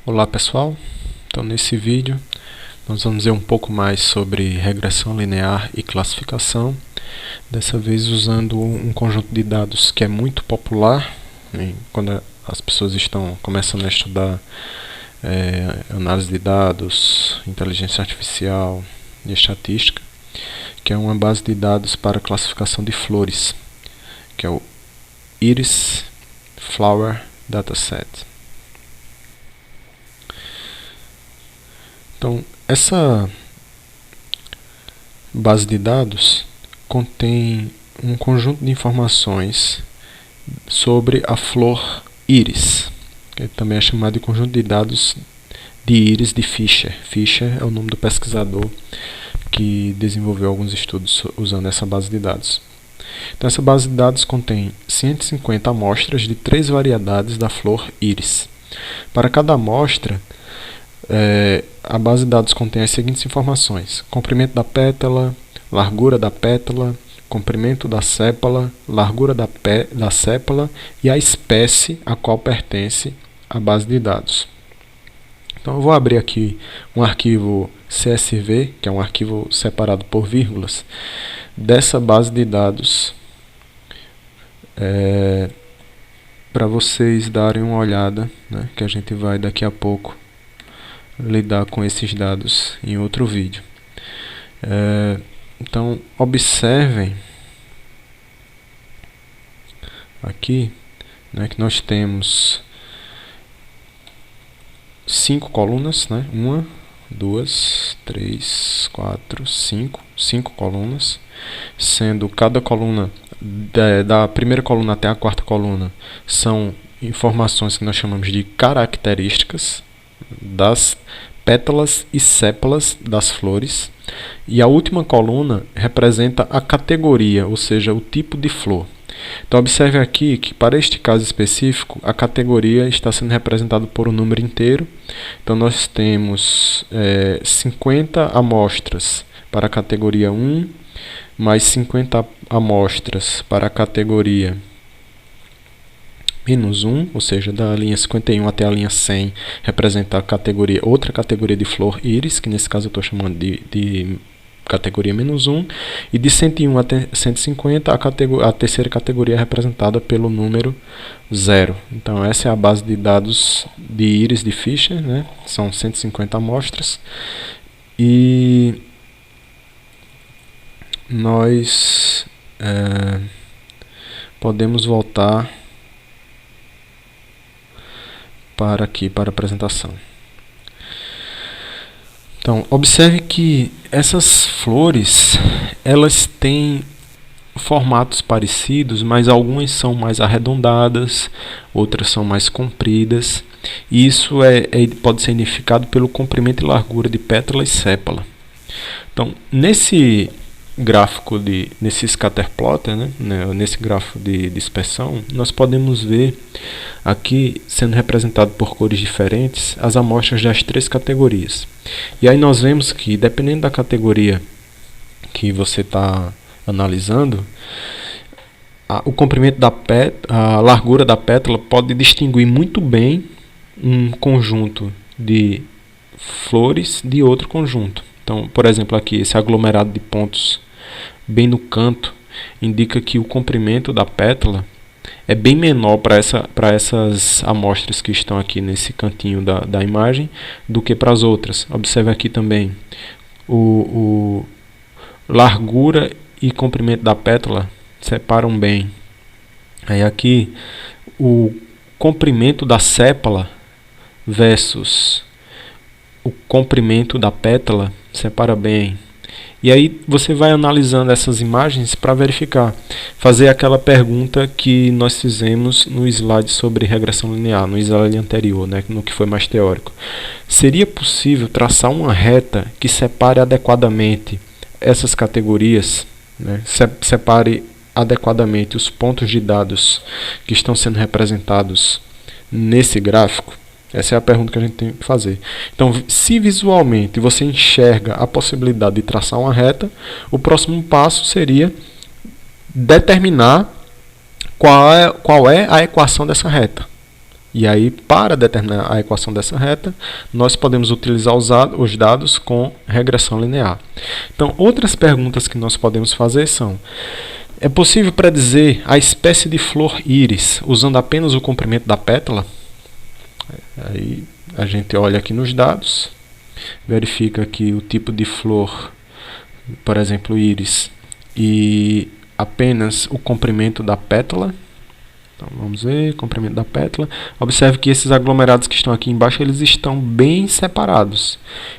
Olá pessoal, então nesse vídeo nós vamos ver um pouco mais sobre regressão linear e classificação, dessa vez usando um conjunto de dados que é muito popular, né, quando as pessoas estão começando a estudar análise de dados, inteligência artificial e estatística, que é uma base de dados para classificação de flores, que é o Iris Flower Dataset. Então, essa base de dados contém um conjunto de informações sobre a flor íris, que também é chamado de conjunto de dados de íris de Fisher. Fisher é o nome do pesquisador que desenvolveu alguns estudos usando essa base de dados. Então, essa base de dados contém 150 amostras de 3 variedades da flor íris. Para cada amostra, a base de dados contém as seguintes informações: comprimento da pétala, largura da pétala, comprimento da sépala, largura da sépala e a espécie a qual pertence a base de dados. Então eu vou abrir aqui um arquivo CSV, que é um arquivo separado por vírgulas, dessa base de dados, para vocês darem uma olhada, né, que a gente vai daqui a pouco lidar com esses dados em outro vídeo. Então observem aqui, né, que nós temos 5 colunas, né? 1, 2, 3, 4, 5 colunas, sendo cada coluna, da primeira coluna até a quarta coluna, são informações que nós chamamos de características das pétalas e sépalas das flores, e a última coluna representa a categoria, ou seja, o tipo de flor. Então observe aqui que para este caso específico a categoria está sendo representada por um número inteiro. Então nós temos 50 amostras para a categoria 1, mais 50 amostras para a categoria menos 1, ou seja, da linha 51 até a linha 100 representa a categoria, outra categoria de flor íris, que nesse caso eu estou chamando de categoria menos 1, e de 101 até 150 a terceira categoria é representada pelo número 0. Então essa é a base de dados de íris de Fisher, né? São 150 amostras, e nós podemos voltar para aqui, para a apresentação. Então, observe que essas flores, elas têm formatos parecidos, mas algumas são mais arredondadas, outras são mais compridas, e isso pode ser identificado pelo comprimento e largura de pétala e sépala. Então, nesse gráfico nesse scatterplotter, né, nesse gráfico de dispersão, nós podemos ver aqui sendo representado por cores diferentes as amostras das 3 categorias. E aí nós vemos que, dependendo da categoria que você está analisando, o comprimento a largura da pétala pode distinguir muito bem um conjunto de flores de outro conjunto. Então, por exemplo, aqui esse aglomerado de pontos bem no canto indica que o comprimento da pétala é bem menor para essas amostras que estão aqui nesse cantinho da imagem do que para as outras. Observe aqui também o largura e comprimento da pétala separam bem. Aí aqui o comprimento da sépala versus o comprimento da pétala separa bem. E aí você vai analisando essas imagens para verificar, fazer aquela pergunta que nós fizemos no slide sobre regressão linear, no slide anterior, né, no que foi mais teórico. Seria possível traçar uma reta que separe adequadamente essas categorias, né, separe adequadamente os pontos de dados que estão sendo representados nesse gráfico? Essa é a pergunta que a gente tem que fazer. Então, se visualmente você enxerga a possibilidade de traçar uma reta, o próximo passo seria determinar qual é a equação dessa reta. E aí, para determinar a equação dessa reta, nós podemos utilizar os dados com regressão linear. Então, outras perguntas que nós podemos fazer são: é possível predizer a espécie de flor íris usando apenas o comprimento da pétala? Aí a gente olha aqui nos dados, verifica que o tipo de flor, por exemplo, íris, e apenas o comprimento da pétala. Então, vamos ver, comprimento da pétala. Observe que esses aglomerados que estão aqui embaixo, eles estão bem separados.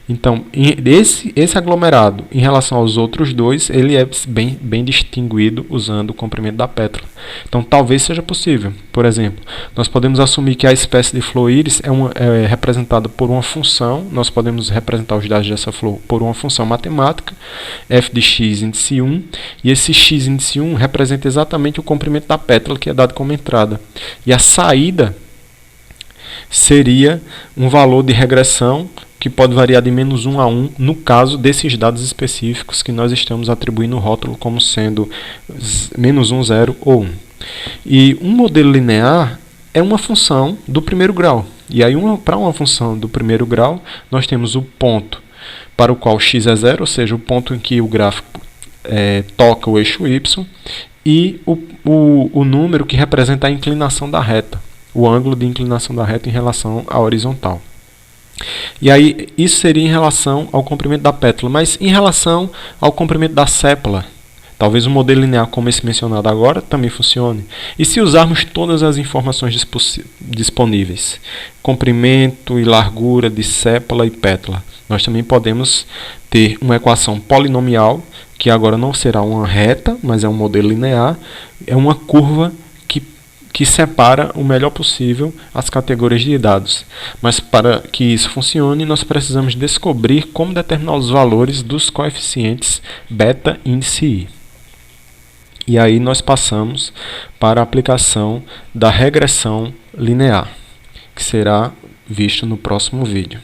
Então, esse aglomerado, em relação aos outros dois, ele é bem distinguido usando o comprimento da pétala. Então, talvez seja possível. Por exemplo, nós podemos assumir que a espécie de flor íris é representada por uma função. Nós podemos representar os dados dessa flor por uma função matemática, f de x índice 1, e esse x índice 1 representa exatamente o comprimento da pétala, que é dado como entrada. E a saída seria um valor de regressão que pode variar de -1 a 1 no caso desses dados específicos que nós estamos atribuindo o rótulo como sendo -1, 0 ou 1. E um modelo linear é uma função do primeiro grau. E aí, para uma função do primeiro grau, nós temos o ponto para o qual x é 0, ou seja, o ponto em que o gráfico toca o eixo y, e o número que representa a inclinação da reta, o ângulo de inclinação da reta em relação à horizontal. E aí, isso seria em relação ao comprimento da pétala, mas em relação ao comprimento da sépola, talvez um modelo linear como esse mencionado agora também funcione. E se usarmos todas as informações disponíveis, comprimento e largura de sépola e pétala, nós também podemos ter uma equação polinomial, que agora não será uma reta, mas é um modelo linear, é uma curva que separa o melhor possível as categorias de dados. Mas para que isso funcione, nós precisamos descobrir como determinar os valores dos coeficientes beta índice i. E aí nós passamos para a aplicação da regressão linear, que será visto no próximo vídeo.